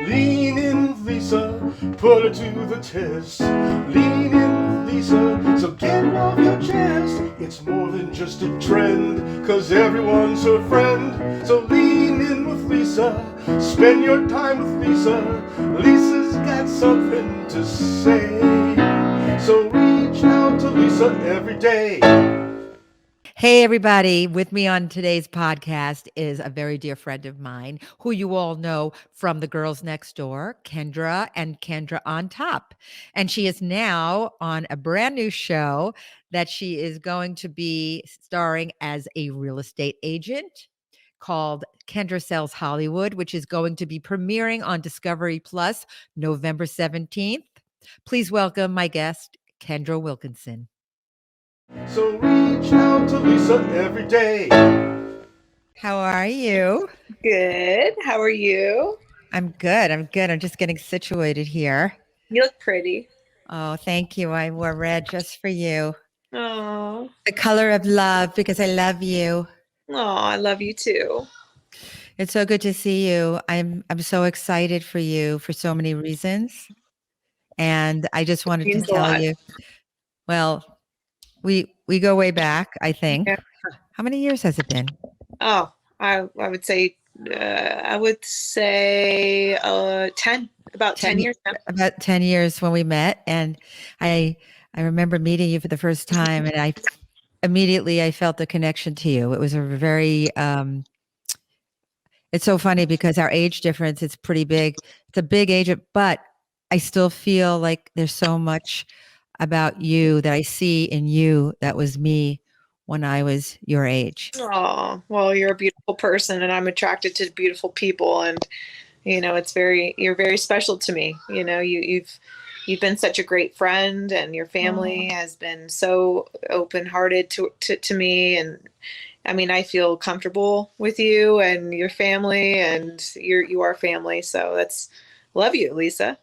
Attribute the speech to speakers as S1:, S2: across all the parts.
S1: Lean in with Lisa, put her to the test. Lean in with Lisa, so get it off your chest. It's more than just a trend, cause everyone's her friend. So lean in with Lisa, spend your time with Lisa. Lisa's got something to say. So reach out to Lisa every day.
S2: Hey, everybody. With me on today's podcast is a very dear friend of mine who you all know from The Girls Next Door, Kendra and Kendra on Top. And she is now on a brand new show that she is going to be starring as a real estate agent called Kendra Sells Hollywood, which is going to be premiering on Discovery Plus November 17th. Please welcome my guest, Kendra Wilkinson.
S1: So reach out to Lisa every day.
S2: How are you?
S3: Good. How are you?
S2: I'm good. I'm just getting situated here.
S3: You look pretty.
S2: Oh, thank you. I wore red just for you.
S3: Oh,
S2: The color of love because I love you.
S3: I love you too.
S2: It's so good to see you. I'm so excited for you for so many reasons. And I just wanted to
S3: Means a
S2: tell
S3: lot.
S2: you, well, we go way back, I think.
S3: Yeah.
S2: How many years has it been?
S3: Oh, I would say 10, about 10 years now.
S2: About 10 years when we met. And I remember meeting you for the first time and I felt the connection to you. It was a very it's so funny because our age difference, it's pretty big. It's a big age, but I still feel like there's so much about you that I see in you that was me when I was your age.
S3: Oh, well, you're a beautiful person and I'm attracted to beautiful people, and you're very special to me. You've been such a great friend, and your family has been so open-hearted to me, and I mean, I feel comfortable with you and your family, and you are family. So love you, Lisa.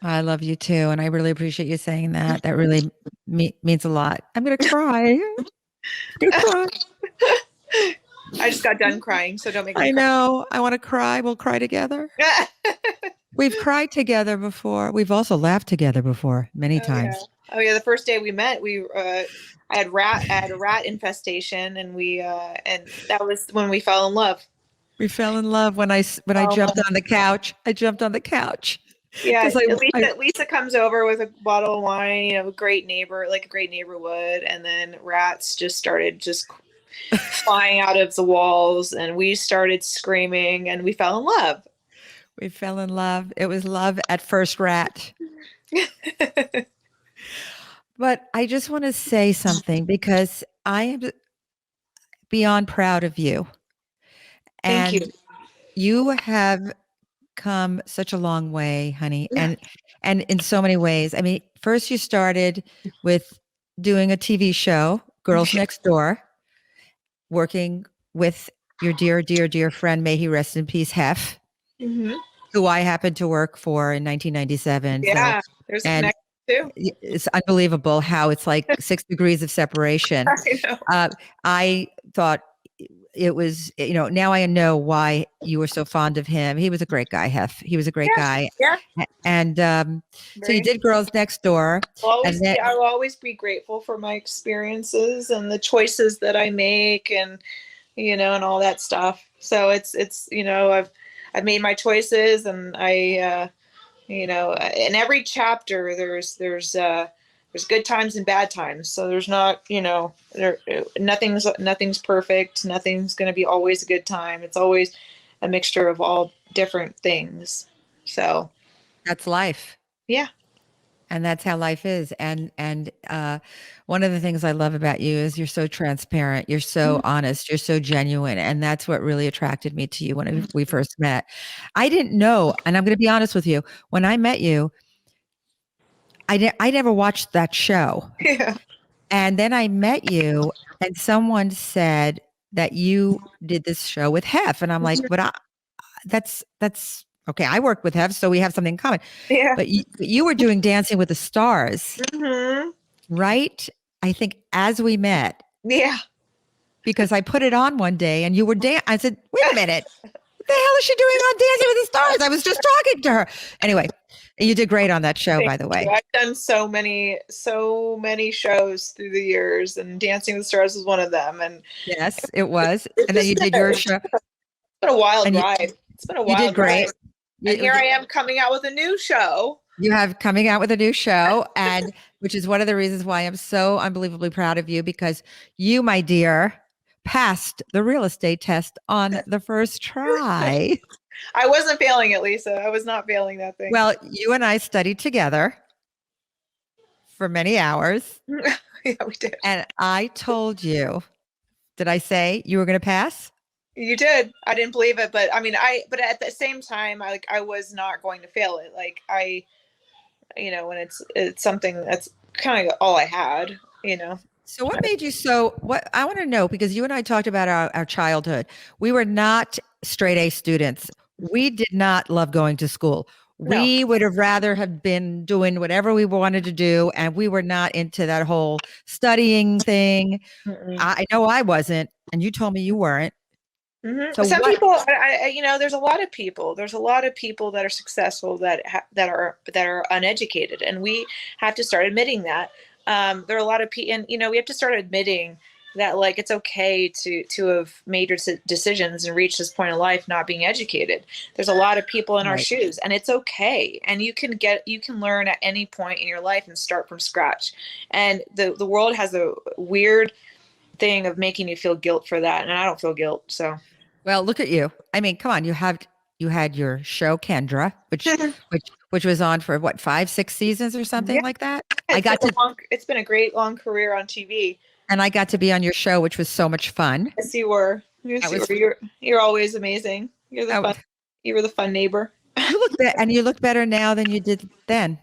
S2: I love you too, and I really appreciate you saying that. That really means a lot. I'm gonna cry. I'm gonna cry.
S3: I just got done crying, so don't make me
S2: I
S3: cry.
S2: know. I want to cry. We'll cry together. We've cried together before. We've also laughed together before many
S3: Oh yeah.
S2: times.
S3: Oh yeah. The first day we met, I had a rat infestation, and and that was when we fell in love.
S2: We fell in love when I
S3: Oh,
S2: jumped on the couch. I jumped on the couch
S3: yeah.
S2: because I
S3: Lisa comes over with a bottle of wine, a great neighbor, like a great neighbor would, and then rats just started flying out of the walls, and we started screaming, and we fell in love.
S2: we fell in love. It was love at first rat. But I just want to say something because I am beyond proud of you.
S3: Thank you.
S2: And you have come such a long way, honey.
S3: Yeah.
S2: And in so many ways. I mean, first you started with doing a TV show, Girls Next Door, working with your dear friend, may he rest in peace, Hef,
S3: Hmm.
S2: who I happened to work for in 1997. So,
S3: Yeah. There's a
S2: and
S3: connection too.
S2: it's unbelievable how it's like 6 degrees of separation.
S3: I know.
S2: I thought it was, now I know why you were so fond of him. He was a great guy, Hef. He was a great
S3: Yeah.
S2: guy.
S3: Yeah.
S2: And so you
S3: Very.
S2: did Girls Next Door. And then,
S3: I will always be grateful for my experiences and the choices that I make, and and all that stuff. So I've made my choices, and in every chapter there's good times and bad times. So there's not, nothing's perfect. Nothing's going to be always a good time. It's always a mixture of all different things. So
S2: that's life.
S3: yeah.
S2: And that's how life is. And one of the things I love about you is you're so transparent, you're so honest, you're so genuine, and that's what really attracted me to you when we first met. I didn't know, and I'm going to be honest with you, when I met you, I never watched that show.
S3: Yeah.
S2: And then I met you, and someone said that you did this show with Hef, and I'm like, but that's okay. I worked with Hef, so we have something in common.
S3: Yeah.
S2: But you were doing Dancing with the Stars,
S3: Mm-hmm.
S2: right? I think as we met,
S3: Yeah.
S2: because I put it on one day, and you were I said, wait a minute, What the hell is she doing on Dancing with the Stars? I was just talking to her. Anyway, you did great on that show, by the way.
S3: I've done so many shows through the years, and Dancing with the Stars was one of them. And
S2: yes, it was. And then you did your show.
S3: It's been a wild ride. It's been a wild
S2: You did great.
S3: ride. And here I am coming out with a new show.
S2: You have coming out with a new show, and which is one of the reasons why I'm so unbelievably proud of you, because you, my dear, passed the real estate test on the first try.
S3: I wasn't failing it, Lisa. I was not failing that thing.
S2: Well, you and I studied together for many hours.
S3: Yeah, we did.
S2: And I told you, did I say you were going to pass?
S3: You did. I didn't believe it, but I mean, but at the same time, I was not going to fail it. Like when it's something that's kind of all I had,
S2: So what made you what I want to know, because you and I talked about our childhood. We were not straight A students. We did not love going to school. We would have rather have been doing whatever we wanted to do. And we were not into that whole studying thing. I know I wasn't. And you told me you weren't.
S3: Mm-hmm. So some people, there's a lot of people. There's a lot of people that are successful that are uneducated, and we have to start admitting that. There are a lot of people, and we have to start admitting that, like, it's okay to have made your decisions and reach this point in life not being educated. There's a lot of people in our shoes, and it's okay. And you can learn at any point in your life and start from scratch. And the world has a weird thing of making you feel guilt for that, and I don't feel guilt. So.
S2: Well, look at you. I mean, come on. You had your show, Kendra, which was on for what, 5-6 seasons or something like that.
S3: It's been a great long career on TV. And
S2: I got to be on your show, which was so much fun.
S3: Yes, you were. You're always amazing. You were the fun neighbor.
S2: You look better now than you did then.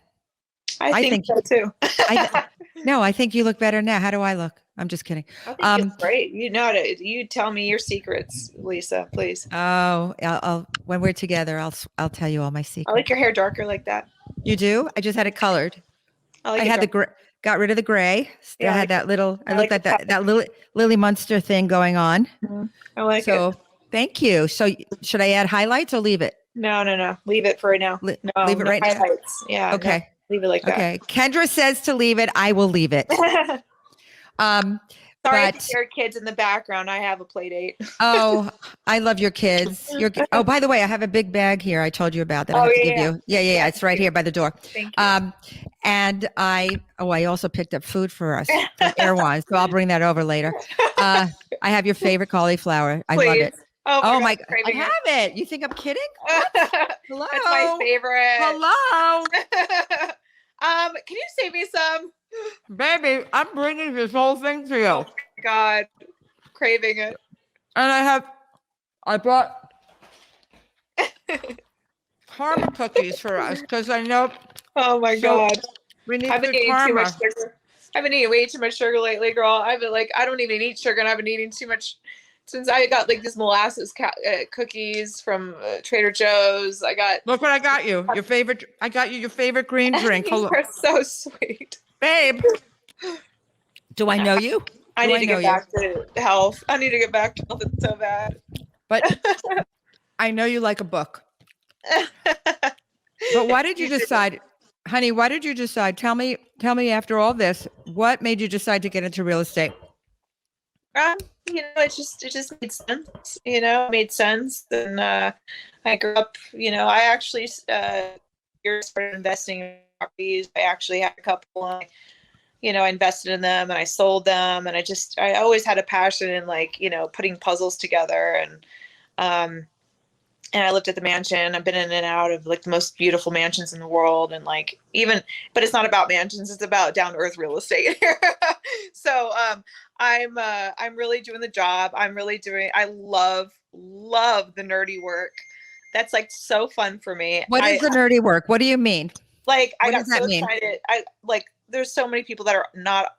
S3: I think so too.
S2: I think you look better now. How do I look? I'm just kidding.
S3: I think it's great. You tell me your secrets, Lisa, please.
S2: Oh, I'll when we're together, I'll tell you all my secrets.
S3: I like your hair darker like that.
S2: You do? I just had it colored. I had got rid of the gray. Still had that little. I looked at that little Lily Munster thing going on.
S3: Mm-hmm. I like it.
S2: So thank you. So should I add highlights or leave it?
S3: No. Leave it for right now.
S2: Leave it right
S3: highlights.
S2: now.
S3: Yeah.
S2: Okay.
S3: No, leave it like that.
S2: Okay. Kendra says to leave it. I will leave it.
S3: Sorry if your kids in the background. I have a play date.
S2: Oh, I love your kids. Oh, by the way, I have a big bag here. I told you about that. I have to give you. Yeah. It's right here by the door.
S3: Thank you.
S2: And I also picked up food for us, for Erewhon, so I'll bring that over later. I have your favorite cauliflower. I love it.
S3: Oh my God,
S2: I have it. You think I'm kidding? Hello.
S3: That's my favorite.
S2: Hello.
S3: Can you save me some?
S2: Baby, I'm bringing this whole thing to you.
S3: Oh my God. Craving it.
S2: And I brought karma cookies for us because I know.
S3: Oh my God.
S2: We need
S3: I've been eating too much sugar. I've been eating way too much sugar lately, girl. I've been I don't even eat sugar, and I've been eating too much since I got these molasses cookies from Trader Joe's.
S2: Look what I got you. Your favorite. I got you your favorite green drink.
S3: You're so sweet.
S2: Babe, do I know you?
S3: I need to get back to health. It's so bad.
S2: But I know you like a book. But why did you decide, honey, tell me after all this, what made you decide to get into real estate?
S3: It just made sense. It made sense. And I grew up, I actually started investing in properties. I actually had a couple. I invested in them and I sold them, and I always had a passion in putting puzzles together, and I lived at the mansion. I've been in and out of the most beautiful mansions in the world, and but it's not about mansions. It's about down to earth real estate. So I'm really doing the job. I love the nerdy work. That's so fun for me.
S2: What is the nerdy work? What do you mean?
S3: I got so excited. There's so many people that are not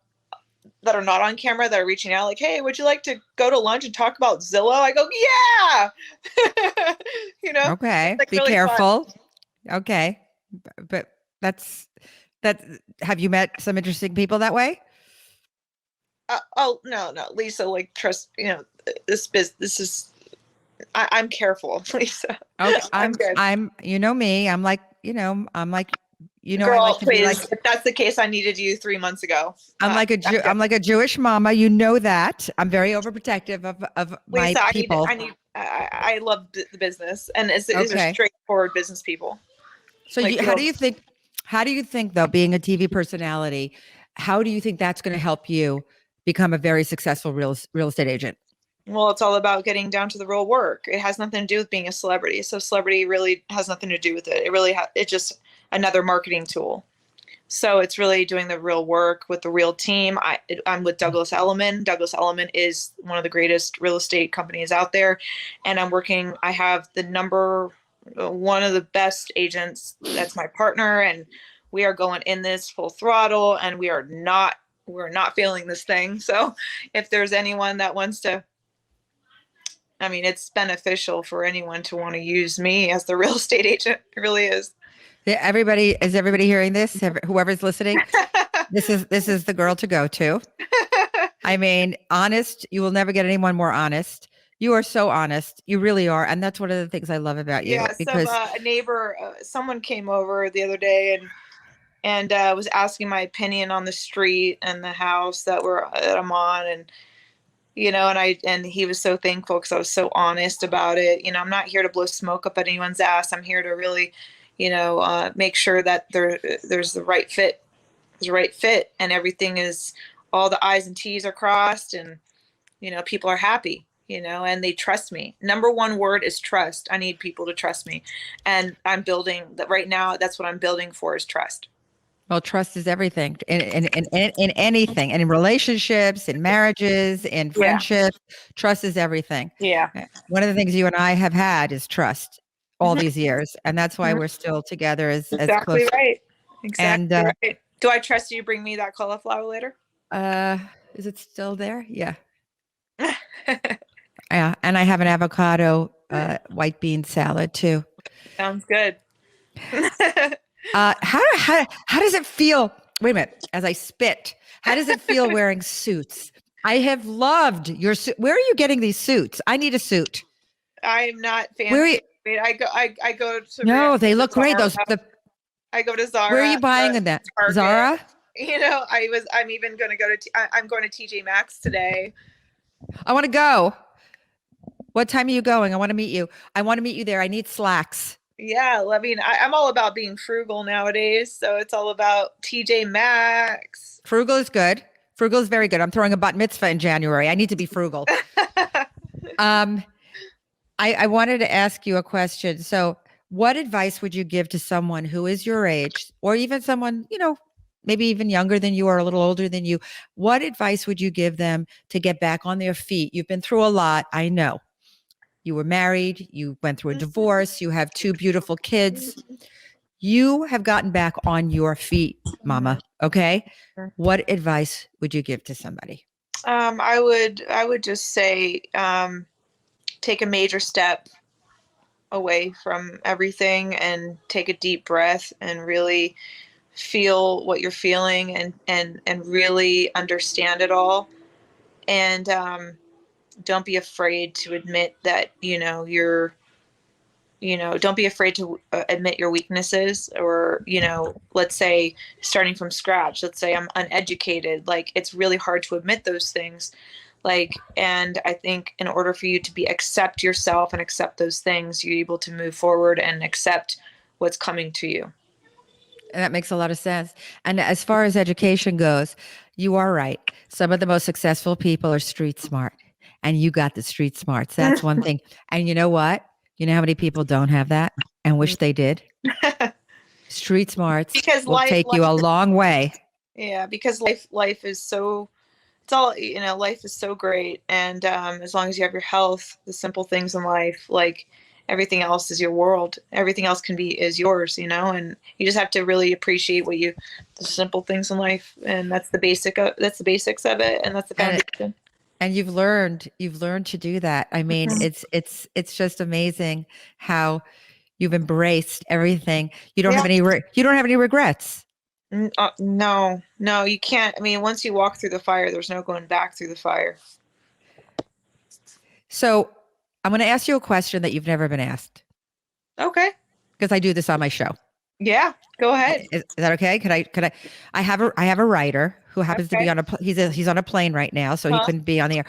S3: on camera that are reaching out hey, would you like to go to lunch and talk about Zillow? I go, yeah.
S2: Okay. Be
S3: really
S2: careful.
S3: Fun.
S2: Okay. But have you met some interesting people that way?
S3: No, Lisa, trust, this is I'm careful, Lisa.
S2: Okay,
S3: I'm good.
S2: you know me. I like
S3: Girl,
S2: to be like,
S3: please. If that's the case, I needed you 3 months ago.
S2: I'm like a Jewish mama. You know that. I'm very overprotective of my
S3: Lisa,
S2: people.
S3: I love the business, and these are
S2: Okay.
S3: straightforward business people.
S2: So
S3: Like,
S2: how do you think though, being a TV personality, how do you think that's going to help you become a very successful real estate agent?
S3: well, it's all about getting down to the real work. It has nothing to do with being a celebrity. So celebrity really has nothing to do with it. It's just another marketing tool. So it's really doing the real work with the real team. I'm with Douglas Elliman. Douglas Elliman is one of the greatest real estate companies out there. And I have one of the best agents that's my partner. And we are going in this full throttle, and we're not failing this thing. So if there's anyone that wants to, it's beneficial for anyone to want to use me as the real estate agent. It really is.
S2: Yeah, is everybody hearing this? Whoever's listening, this is the girl to go to. Honest, you will never get anyone more honest. You are so honest. You really are. And that's one of the things I love about you.
S3: Yeah.
S2: Because
S3: a neighbor, someone came over the other day and was asking my opinion on the street and the house that I'm on. And, and he was so thankful because I was so honest about it. I'm not here to blow smoke up anyone's ass. I'm here to really, make sure that there's the right fit. There's the right fit, and everything is, all the I's and T's are crossed, and, people are happy, and they trust me. Number one word is trust. I need people to trust me. And I'm building that right now. That's what I'm building for, is trust.
S2: Well, trust is everything in anything, and in relationships, in marriages, in friendships. Trust is everything.
S3: Yeah.
S2: One of the things you and I have had is trust all these years, and that's why we're still together as
S3: Exactly
S2: close.
S3: Right. Exactly
S2: And
S3: right. Do I trust you to bring me that cauliflower later?
S2: Is it still there? Yeah. Yeah, and I have an avocado white bean salad too.
S3: Sounds good.
S2: How does it feel? Wait a minute. As I spit, how does it feel wearing suits? I have loved your suit. Where are you getting these suits? I need a suit.
S3: I am not fancy.
S2: Where are you?
S3: I go to.
S2: No, they look great.
S3: I go to Zara.
S2: Where are you buying in that? Target. Zara?
S3: I'm even going to go to. I'm going to TJ Maxx today.
S2: I want to go. What time are you going? I want to meet you. I want to meet you there. I need slacks.
S3: Yeah, I'm all about being frugal nowadays, so it's all about TJ Maxx.
S2: Frugal is good. Frugal is very good. I'm throwing a bat mitzvah in January. I need to be frugal. I wanted to ask you a question. So, what advice would you give to someone who is your age, or even someone, maybe even younger than you or a little older than you? What advice would you give them to get back on their feet? You've been through a lot. I know. You were married, you went through a divorce, you have 2 beautiful kids. You have gotten back on your feet, mama. Okay. What advice would you give to somebody?
S3: I would just say, take a major step away from everything and take a deep breath and really feel what you're feeling and really understand it all. And, don't be afraid to admit that, don't be afraid to admit your weaknesses, or, let's say starting from scratch, let's say I'm uneducated. Like, it's really hard to admit those things. And I think in order for you to accept yourself and accept those things, you're able to move forward and accept what's coming to you.
S2: That makes a lot of sense. And as far as education goes, you are right. Some of the most successful people are street smart. And you got the street smarts. That's one thing. And you know what? You know how many people don't have that and wish they did? Street smarts will take you a long way.
S3: Yeah, because life is so, it's all, life is so great. And as long as you have your health, the simple things in life, like everything else is your world. Everything else is yours, and you just have to really appreciate the simple things in life. And that's the basics of it. And that's the foundation.
S2: And you've learned to do that. It's just amazing how you've embraced everything. You don't have any regrets.
S3: No, you can't. Once you walk through the fire, there's no going back through the fire.
S2: So I'm going to ask you a question that you've never been asked
S3: Okay.
S2: because I do this on my show.
S3: Yeah. Go ahead.
S2: Is that okay? I have a writer who happens to be on he's on a plane right now, so he couldn't be on the air.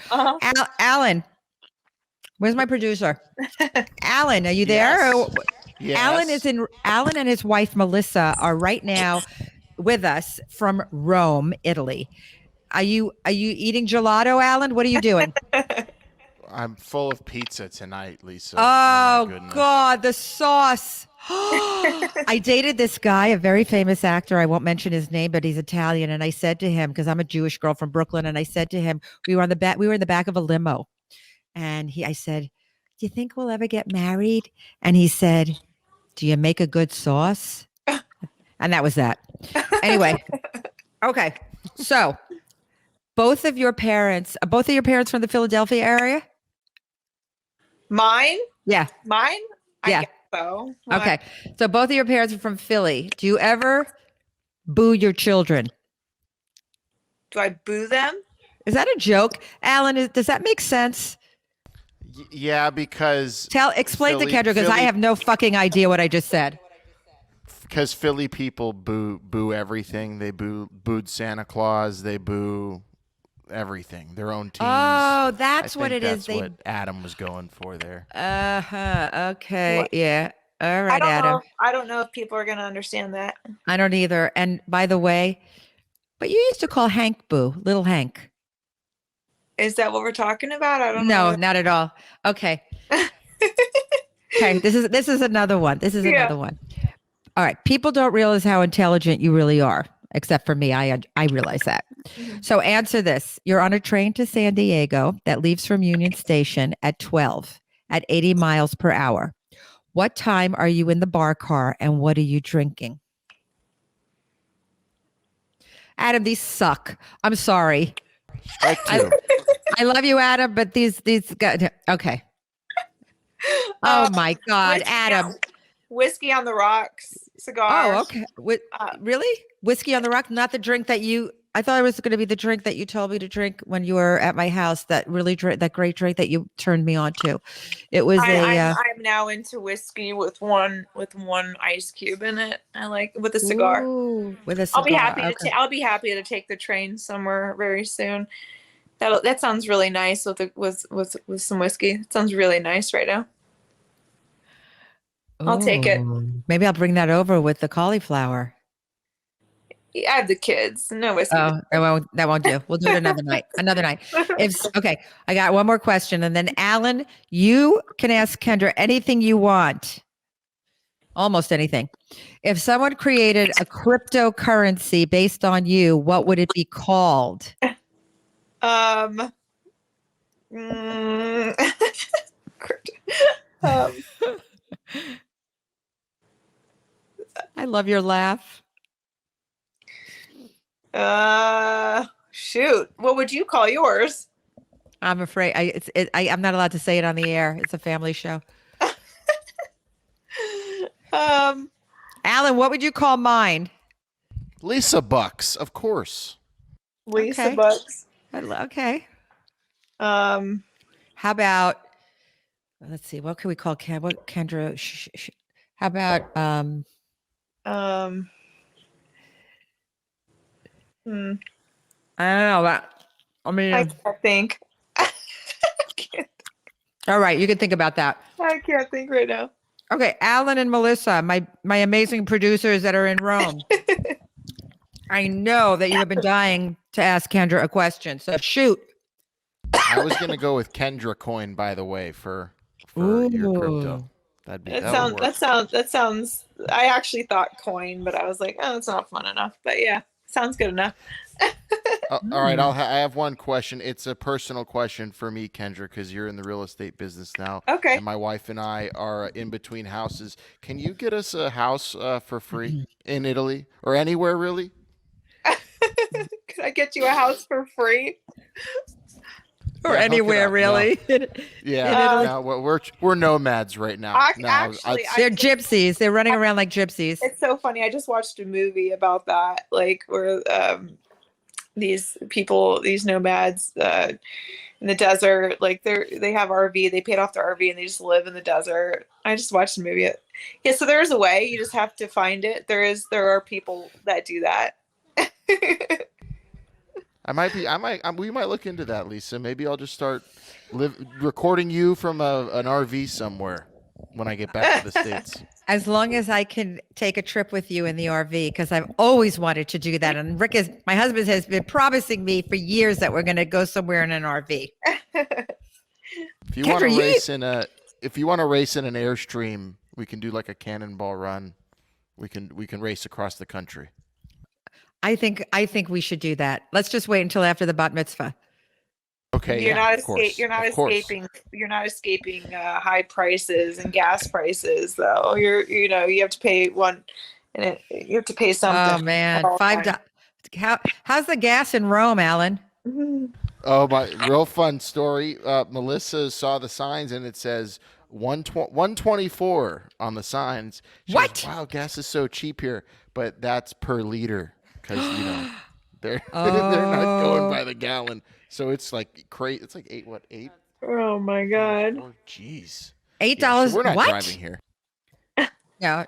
S2: Alan, where's my producer? Alan, are you there?
S1: Yes.
S2: Alan and his wife Melissa are right now with us from Rome, Italy. Are you eating gelato, Alan? What are you doing?
S1: I'm full of pizza tonight, Lisa.
S2: Oh,
S1: my goodness.
S2: God, the sauce. I dated this guy, a very famous actor. I won't mention his name, but he's Italian. And I said to him, because I'm a Jewish girl from Brooklyn, and I said to him, we were in the back of a limo. And I said, do you think we'll ever get married? And he said, do you make a good sauce? And that was that. Anyway. Okay. So both of your parents from the Philadelphia area?
S3: Mine?
S2: Yeah.
S3: Mine?
S2: Yeah.
S3: I guess so. Why?
S2: Okay. So both of your parents are from Philly. Do you ever boo your children?
S3: Do I boo them?
S2: Is that a joke? Alan, does that make sense?
S1: Yeah, because
S2: Explain to Kendra, because I have no fucking idea what I just said.
S1: Because Philly people boo everything. They booed Santa Claus. They boo everything. Their own teams.
S2: Oh, that's what it is.
S1: That's what Adam was going for there.
S2: Okay.
S3: What?
S2: Yeah. All right, Adam.
S3: I don't know if people are going to understand that.
S2: I don't either. And by the way, but you used to call Hank Boo, little Hank.
S3: Is that what we're talking about? I don't
S2: know.
S3: know.
S2: No, not at all. Okay. Okay. This is another one. Another one. All right. People don't realize how intelligent you really are, except for me. I realize that. So answer this. You're on a train to San Diego that leaves from Union Station at 12 at 80 miles per hour. What time are you in the bar car and what are you drinking? Adam, these suck. I'm sorry. I love you, Adam, but these guys. Okay. Oh my God, Adam.
S3: Whiskey on the rocks, cigars.
S2: Oh, okay. Really? Whiskey on the rocks? Not the drink that I thought it was going to be the drink that you told me to drink when you were at my house. That great drink that you turned me on to. It was
S3: I'm now into whiskey with one ice cube in it. I like with a cigar.
S2: Ooh, with a cigar.
S3: I'll be happy to take the train somewhere very soon. That sounds really nice with some whiskey. It sounds really nice right now. I'll take it.
S2: Maybe I'll bring that over with the cauliflower.
S3: Yeah, I have the kids. No whiskey.
S2: Oh, that won't do. We'll do it another night. Okay, I got one more question. And then Alan, you can ask Kendra anything you want. Almost anything. If someone created a cryptocurrency based on you, what would it be called? I love your laugh.
S3: Shoot. What would you call yours?
S2: I'm afraid I'm not allowed to say it on the air. It's a family show. Alan, what would you call mine?
S1: Lisa Bucks, of course.
S3: Lisa Bucks.
S2: Okay.
S3: How
S2: about? Let's see. What can we call Kendra? How about? I don't know that. I
S3: can't think.
S2: All right, you can think about that.
S3: I can't think right now.
S2: Okay, Alan and Melissa, my amazing producers that are in Rome. I know that you have been dying to ask Kendra a question, so shoot.
S1: I was going to go with Kendra coin, by the way, for your crypto.
S3: That sounds. I actually thought coin, but I was like, oh, it's not fun enough. But yeah, sounds good enough.
S1: All right, I have one question. It's a personal question for me, Kendra, because you're in the real estate business now.
S3: Okay.
S1: And my wife and I are in between houses. Can you get us a house for free in Italy or anywhere, really?
S3: Could I get you a house for free?
S2: Or anywhere, really?
S1: Yeah. No, we're nomads right now.
S3: Actually,
S2: they're gypsies. They're running around like gypsies.
S3: It's so funny. I just watched a movie about that, like where these people, these nomads in the desert. Like they have RV. They paid off their RV and they just live in the desert. I just watched the movie. Yeah, so there's a way. You just have to find it. There are people that do that.
S4: We might look into that, Lisa. Maybe I'll just start recording you from an RV somewhere when I get back to the States.
S2: As long as I can take a trip with you in the RV, because I've always wanted to do that. And my husband has been promising me for years that we're going to go somewhere in an RV.
S4: If you want to race in an Airstream, we can do like a cannonball run. We can race across the country.
S2: I think we should do that. Let's just wait until after the bat mitzvah.
S4: Okay,
S3: You're not escaping high prices and gas prices, though. You have to pay you have to pay something.
S2: Oh man, $5. How's the gas in Rome, Alan?
S3: Mm-hmm.
S4: Oh, my real fun story. Melissa saw the signs and it says 124 on the signs. She goes, wow, gas is so cheap here, but that's per liter because they're not going by the gallon. So it's like crazy. It's like eight.
S3: Oh my God.
S4: Oh, jeez.
S2: $8.
S4: Yeah, so we're not
S2: what?
S4: driving here.
S2: No.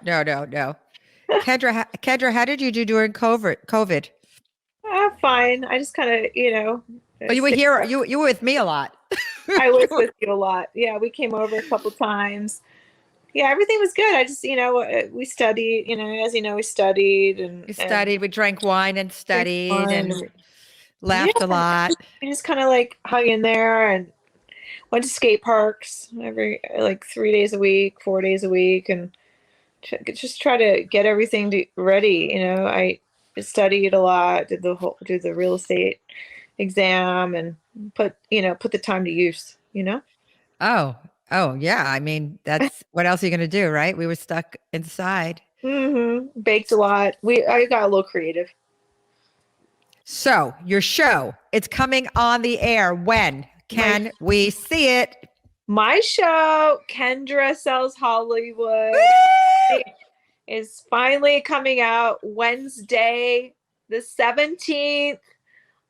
S2: Kendra, how did you do during COVID?
S3: Fine. I just kind of,
S2: Oh, you were here. You were with me a lot.
S3: I was with you a lot. Yeah, we came over a couple times. Yeah, everything was good. I just, we studied. As you know, we studied and
S2: we drank wine and studied and laughed a lot.
S3: We just kind of like hung in there and went to skate parks every 3 days a week, 4 days a week, and just try to get everything ready. I studied a lot, did the real estate exam, and put the time to use.
S2: Oh yeah. I mean, that's what else are you going to do, right? We were stuck inside.
S3: Mm-hmm. Baked a lot. I got a little creative.
S2: So your show, it's coming on the air. When can we see it?
S3: My show, Kendra Sells Hollywood, is finally coming out Wednesday, the 17th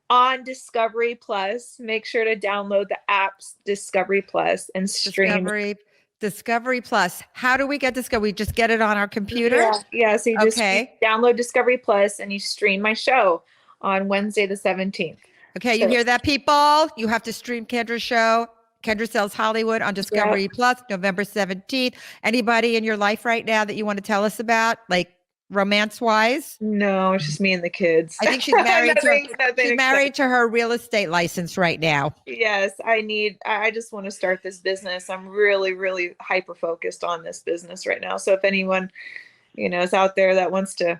S3: on Discovery Plus. Make sure to download the apps Discovery Plus and stream.
S2: Discovery Plus. How do we get Discovery? We just get it on our computer?
S3: Yeah. So you just download Discovery Plus and you stream my show on Wednesday, the 17th.
S2: Okay, you hear that, people? You have to stream Kendra's show, Kendra Sells Hollywood, on Discovery Plus, November 17th. Anybody in your life right now that you want to tell us about, like romance-wise?
S3: No, it's just me and the kids.
S2: I think she's married to her real estate license right now.
S3: Yes, I just want to start this business. I'm really, really hyper-focused on this business right now. So if anyone, is out there that wants to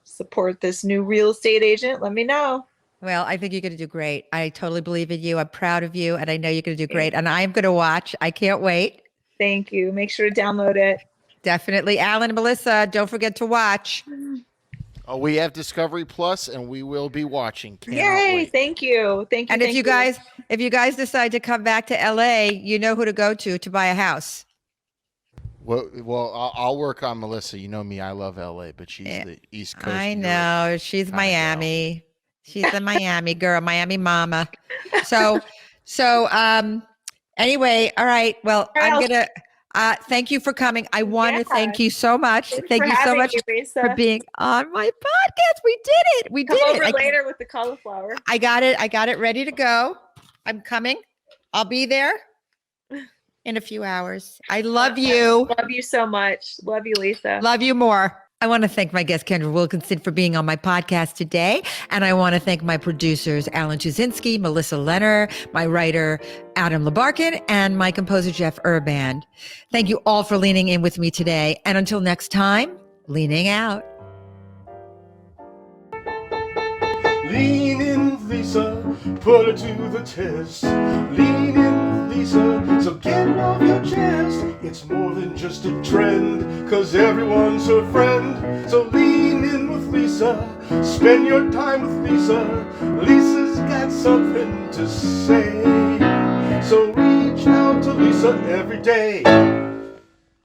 S3: support this new real estate agent, let me know.
S2: Well, I think you're going to do great. I totally believe in you. I'm proud of you. And I know you're going to do great. And I'm going to watch. I can't wait.
S3: Thank you. Make sure to download it.
S2: Definitely. Alan and Melissa, don't forget to watch.
S4: Oh, we have Discovery Plus and we will be watching.
S3: Yay.
S4: Wait.
S3: Thank you.
S2: And if you guys decide to come back to LA, you know who to go to buy a house.
S4: Well, I'll work on Melissa. You know me, I love LA, but she's the East Coast.
S2: I know. She's Miami. She's a Miami girl, Miami mama. So anyway, all right. Well, I'm going to thank you for coming. I want to thank you so much. Thank you so much for being on my podcast. We did it. We did it.
S3: Come over later with the cauliflower.
S2: I got it ready to go. I'm coming. I'll be there in a few hours. I love you.
S3: Love you so much. Love you, Lisa.
S2: Love you more. I want to thank my guest, Kendra Wilkinson, for being on my podcast today. And I want to thank my producers, Alan Chuzinski, Melissa Leonard, my writer, Adam Labarkin, and my composer, Jeff Urban. Thank you all for leaning in with me today. And until next time, leaning out.
S1: Lean in, Lisa, put her to the test. Lean in, Lisa, so get it off your chest. It's more than just a trend, 'cause everyone's her friend. So lean in with Lisa, spend your time with Lisa. Lisa's got something to say. So reach out to Lisa every day.